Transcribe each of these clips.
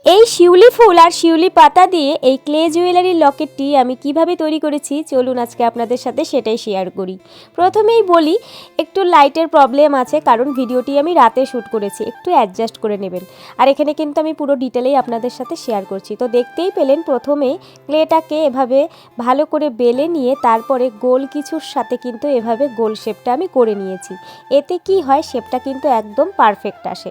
এই শিউলি ফুল আর শিউলি পাতা দিয়ে এই ক্লে জুয়েলারি লকেটটি আমি কিভাবে তৈরি করেছি চলুন আজকে আপনাদের সাথে সেটাই শেয়ার করি। প্রথমেই বলি একটু লাইটের প্রবলেম আছে, কারণ ভিডিওটি আমি রাতে শ্যুট করেছি, একটু অ্যাডজাস্ট করে নেবেন। আর এখানে কিন্তু আমি পুরো ডিটেলেই আপনাদের সাথে শেয়ার করছি। তো দেখতেই পেলেন প্রথমে ক্লেটাকে এভাবে ভালো করে বেলে নিয়ে তারপরে গোল কিছুর সাথে কিন্তু এভাবে গোল শেপটা আমি করে নিয়েছি। এতে কি হয়, শেপটা কিন্তু একদম পারফেক্ট আসে।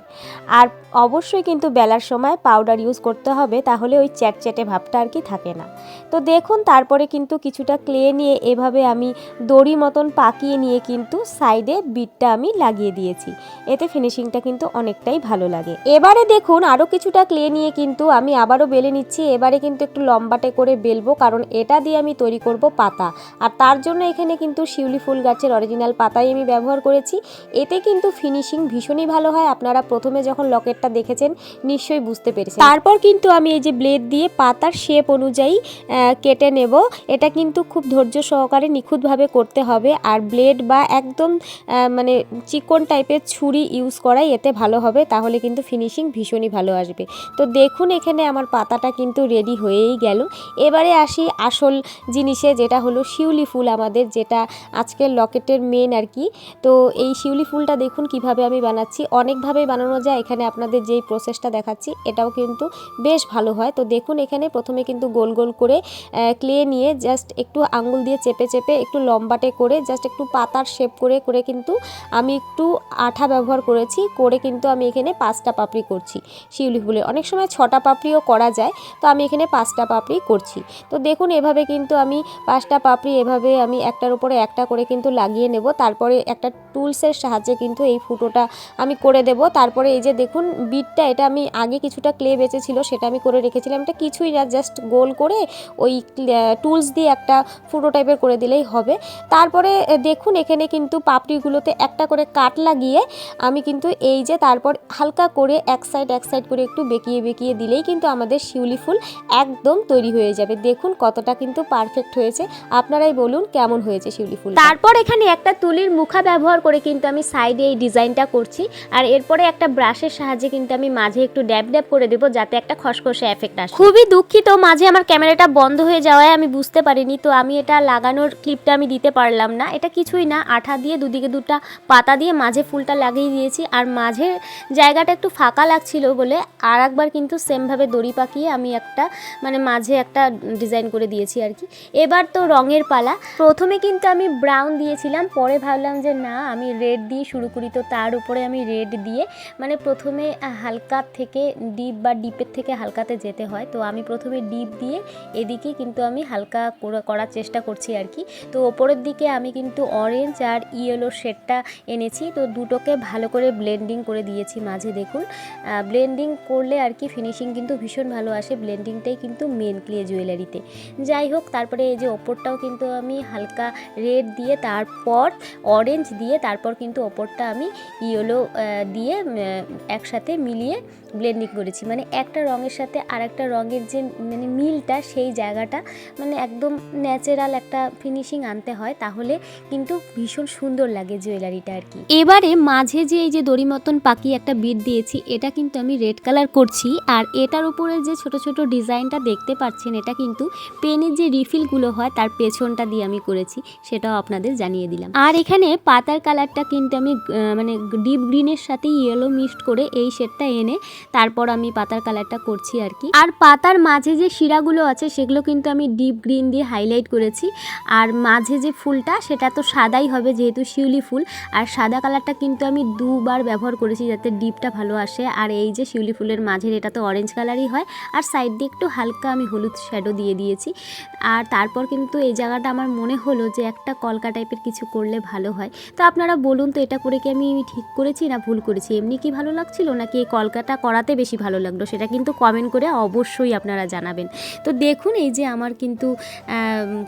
আর অবশ্যই কিন্তু বেলার সময় পাউডার ইউজ করতে হবে, তাহলে ওই চ্যাটচ্যাটে ভাবটা আর কি থাকে না। তো দেখুন তারপরে কিন্তু কিছুটা ক্লে নিয়ে এভাবে আমি দড়ি মতন পাকিয়ে নিয়ে কিন্তু সাইডে বিটটা আমি লাগিয়ে দিয়েছি। এতে ফিনিশিংটা কিন্তু অনেকটাই ভালো লাগে। এবারে দেখুন আরও কিছুটা ক্লে নিয়ে কিন্তু আমি আবারও বেলে নিচ্ছি। এবারে কিন্তু একটু লম্বাটে করে বেলবো, কারণ এটা দিয়ে আমি তৈরি করব পাতা। আর তার জন্য এখানে কিন্তু শিউলি ফুল গাছের অরিজিনাল পাতাই আমি ব্যবহার করেছি। এতে কিন্তু ফিনিশিং ভীষণই ভালো হয়। আপনারা প্রথমে যখন লকেটটা দেখেছেন নিশ্চয়ই বুঝতে পেরেছেন। তারপর কিন্তু আমি এই যে ব্লেড দিয়ে পাতার শেপ অনুযায়ী কেটে নেব। এটা কিন্তু খুব ধৈর্য সহকারে নিখুঁতভাবে করতে হবে। আর ব্লেড বা একদম মানে চিকন টাইপের ছুরি ইউজ করাই এতে ভালো হবে, তাহলে কিন্তু ফিনিশিং ভীষণই ভালো আসবে। তো দেখুন এখানে আমার পাতাটা কিন্তু রেডি হয়েই গেল। এবারে আসি আসল জিনিসে, যেটা হলো শিউলি ফুল, আমাদের যেটা আজকের লকেটের মেন আর কি। তো এই শিউলি ফুলটা দেখুন কিভাবে আমি বানাচ্ছি। অনেকভাবেই বানানো যায়, এখানে আপনাদের যেই প্রসেসটা দেখাচ্ছি এটাও কিন্তু বেশ ভালো হয়। তো দেখুন এখানে প্রথমে কিন্তু গোল গোল করে ক্লে নিয়ে জাস্ট একটু আঙুল দিয়ে চেপে চেপে একটু লম্বাটে করে জাস্ট একটু পাতার শেপ করে করে কিন্তু আমি একটু আঠা ব্যবহার করেছি, করে কিন্তু আমি এখানে 5টা পাপড়ি করছি শিউলি ফুলের। অনেক সময় 6টা পাপড়িও করা যায়, তো আমি এখানে 5টা পাপড়ি করছি। তো দেখুন এভাবে কিন্তু আমি 5টা পাপড়ি এভাবে আমি একটার উপরে একটা করে কিন্তু লাগিয়ে নেব। তারপরে একটা টুলসের সাহায্যে কিন্তু এই ফুটোটা আমি করে দেব। তারপরে এই যে দেখুন বিটটা, এটা আমি আগে কিছুটা ক্লে বেঁচেছিল সেটা আমি করে রেখেছিলাম। এটা কিছুই না, জাস্ট গোল করে ওই টুলস দিয়ে একটা ফুটো টাইপের করে দিলেই হবে। তারপরে দেখুন এখানে কিন্তু পাপড়িগুলোতে একটা করে কাট লাগিয়ে আমি কিন্তু এই যে তারপর হালকা করে এক সাইড করে একটু বেঁকিয়ে বেঁকিয়ে দিলেই কিন্তু আমাদের শিউলি ফুল একদম তৈরি হয়ে যাবে। দেখুন কতটা কিন্তু পারফেক্ট হয়েছে, আপনারাই বলুন কেমন হয়েছে শিউলি ফুল। তারপর এখানে একটা তুলির মুখা ব্যবহার করে কিন্তু আমি সাইডে এই ডিজাইনটা করছি। আর এরপরে একটা ব্রাশের সাহায্যে কিন্তু আমি মাঝে একটু ড্যাব ড্যাব করে দেবো, যাতে একটা খসখসে এফেক্ট আসে। খুবই দুঃখিত, মাঝে আমার ক্যামেরাটা বন্ধ হয়ে যাওয়ায় আমি বুঝতে পারিনি, তো আমি এটা লাগানোর ক্লিপটা আমি দিতে পারলাম না। এটা কিছুই না, আঠা দিয়ে দুদিকে দুটা পাতা দিয়ে মাঝে ফুলটা লাগিয়ে দিয়েছি। আর মাঝের জায়গাটা একটু ফাঁকা লাগছিল বলে আর একবার কিন্তু সেমভাবে দড়ি পাকিয়ে আমি একটা মানে মাঝে একটা ডিজাইন করে দিয়েছি আর কি। এবার তো রঙের পালা। প্রথমে কিন্তু আমি ব্রাউন দিয়েছিলাম, পরে ভাবলাম যে না আমি রেড দিয়ে শুরু করি। তো তার উপরে আমি রেড দিয়ে মানে প্রথমে হালকা থেকে ডিপ বা ডিপের থেকে হালকাতে যেতে হয়। তো আমি প্রথমে ডিপ দিয়ে এদিকে কিন্তু আমি হালকা করার চেষ্টা করছি আর কি। তো ওপরের দিকে আমি কিন্তু অরেঞ্জ আর ইয়েলো শেডটা এনেছি। তো দুটোকে ভালো করে ব্লেন্ডিং করে দিয়েছি মাঝে। দেখুন ব্লেন্ডিং করলে আর কি ফিনিশিং কিন্তু ভীষণ ভালো আসে। ব্লেন্ডিংটাই কিন্তু মেন ক্লে জুয়েলারিতে। যাই হোক, তারপরে এই যে ওপরটাও কিন্তু আমি হালকা রেড দিয়ে তারপর অরেঞ্জ দিয়ে তারপর কিন্তু ওপরটা আমি ইয়েলো দিয়ে একসাথে মিলিয়ে ব্লেন্ডিং করেছি। মানে একটা রঙের সাথে আর একটা রঙের যে মানে মিলটা, সেই জায়গাটা মানে একদম ন্যাচারাল একটা ফিনিশিং আনতে হয়, তাহলে কিন্তু ভীষণ সুন্দর লাগে জুয়েলারিটা আর কি। এবারে মাঝে যে এই যে দড়ি মতন পাকি একটা বিট দিয়েছি, এটা কিন্তু আমি রেড কালার করছি। আর এটার উপরে যে ছোট ছোট ডিজাইনটা দেখতে পাচ্ছেন, এটা কিন্তু পেনের যে রিফিলগুলো হয় তার পেছনটা দিয়ে আমি করেছি, সেটাও আপনাদের জানিয়ে দিলাম। আর এখানে পাতার কালারটা কিন্তু আমি মানে ডিপ গ্রিনের সাথে ইয়েলো মিক্সড করে এই শেডটা এনে তারপর আমি পাতার কালারটা করছি আর কি। আর পাতার মাঝে যে শিরাগুলো আছে সেগুলো কিন্তু আমি ডিপ গ্রিন দিয়ে হাইলাইট করেছি। আর মাঝে যে ফুলটা সেটা তো সাদাই হবে যেহেতু শিউলি ফুল। আর সাদা কালারটা কিন্তু আমি দুবার ব্যবহার করেছি যাতে ডিপটা ভালো আসে। আর এই যে শিউলি ফুলের মাঝের এটা তো অরেঞ্জ কালারই হয়। আর সাইড দিয়ে একটু হালকা আমি হলুদ শ্যাডো দিয়ে দিয়েছি। আর তারপর কিন্তু এই জায়গাটা আমার মনে হলো যে একটা কলকা টাইপের কিছু করলে ভালো হয়। তো আপনারা বলুন তো এটা করে কি আমি ঠিক করেছি না ভুল করেছি? এমনি কি ভালো লাগছিল নাকি এই কলকাটা করাতে বেশি ভালো লাগলো, সেটা কিন্তু কমেন্ট করে অবশ্যই আপনারা জানাবেন। তো দেখুন এই যে আমার কিন্তু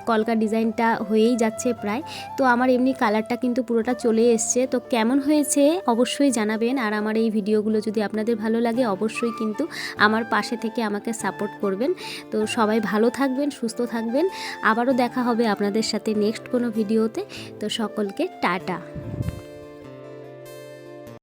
কলকা ডিজাইনটা হয়েই যাচ্ছে প্রায়। তো আমার এমনি কালারটা কিন্তু পুরোটা চলে এসছে। তো কেমন হয়েছে অবশ্যই জানাবেন। আর আমার এই ভিডিওগুলো যদি আপনাদের ভালো লাগে অবশ্যই কিন্তু আমার পাশে থেকে আমাকে সাপোর্ট করবেন। তো সবাই ভালো থাকবেন, সুস্থ থাকবেন। আবারও দেখা হবে আপনাদের সাথে নেক্সট কোনো ভিডিওতে। তো সকলকে টাটা।